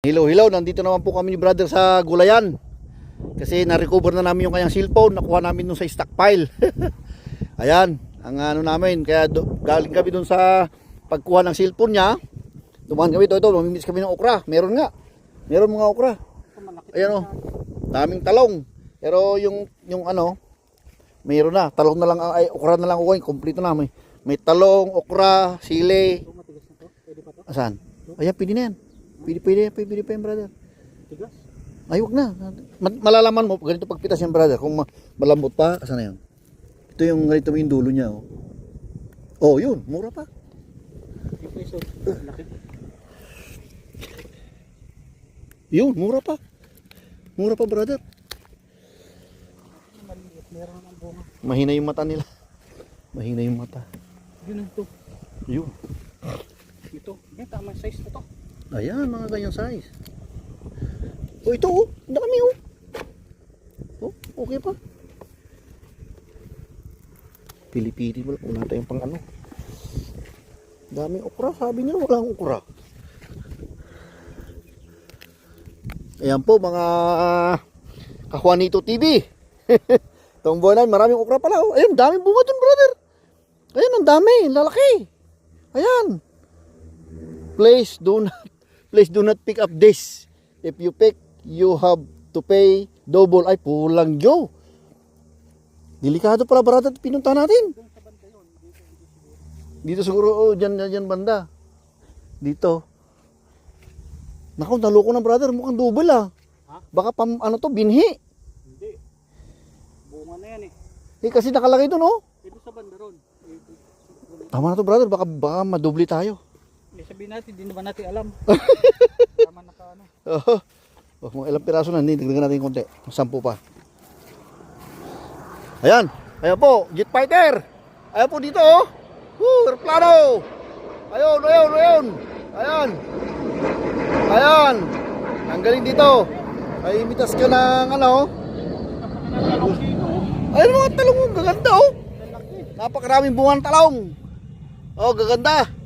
Hello, hello. Nandito naman po kami ni brother sa gulayan. Kasi na-recover na namin yung kanyang cellphone. Nakuha namin dun sa stockpile. Ayan, ang ano namin. Kaya galing kami dun sa pagkuha ng cellphone niya. Dumaan kami ito. Mamimiss kami ng okra. Meron nga. Meron mga okra. Ayan o. Daming talong. Pero yung ano, mayroon na. Talong na lang, ay okra na lang kukuha. Kompleto na. May talong, okra, sili. Asan? Ayan, pwede na yan. Pwede pa yan, brother. Tigas? Ay, wag na. Malalaman mo, ganito pagpitas yan, brother. Kung malambot pa, asan na yun? Ito yung ganito yung dulo niya, oh. Oh, yun. Mura pa. Yun, mura pa. Mura pa, brother. Mahina yung mata nila. Mahina yung mata. Yun ito. Yun. Ito. Yan, tama size na to. Ayan, mga ganyang size. Oh, ito oh. Hindi kami oh. Oh, okay pa. Pili-pili mo lang. Wala tayong pang ano. Daming okra. Sabi niya walang okra. Ayan po mga Kajuanito TV. Itong buwan maraming okra pala oh. Ayun, daming bunga dun, brother. Ayun, ang dami. Lalaki. Ayan. Please do not pick up this. If you pick, you have to pay double. Ay, pulang Joe. Delikado pala, brother. Pinunta natin. Dito siguro, oh, dyan banda. Dito. Naku, naloko na, brother. Mukhang double ah. Baka ano to, binhi. Hindi. Bunga na yan Eh, kasi nakalagay doon, oh. Ito sa banda ron. Tama na to, brother. Baka madubli tayo. Sabihin natin, di naman natin alam. Tama na ka ano. Oh, mga ilang piraso na, dagdagan natin konti. 10 pa. Ayan. Ayan po, Jet Fighter. Ayan po dito oh. Aeroplano. Ayun. Ayan. Ang galing dito. Ay imitas ka ng ano. Ayun mga talong, gaganda oh. Napakaraming bunga ng talong. Oh, gaganda.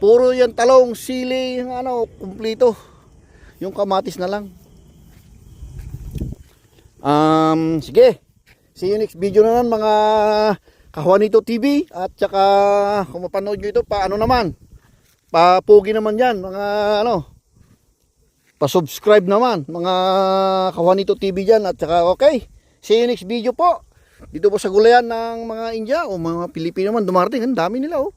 Puro yan talong, sili, ano, kumplito. Yung kamatis na lang. Sige. See you next video na mga Kajuanito TV. At saka kung mapanood nyo ito, paano naman? Papugi naman yan, mga ano. Pa-subscribe naman, mga Kajuanito TV dyan. At saka okay. See you next video po. Dito po sa gulayan ng mga India o mga Pilipino naman dumarating. Ang dami nila oh.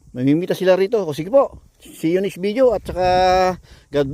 Mamimita sila rito. O sige po. See you next video at saka God bless.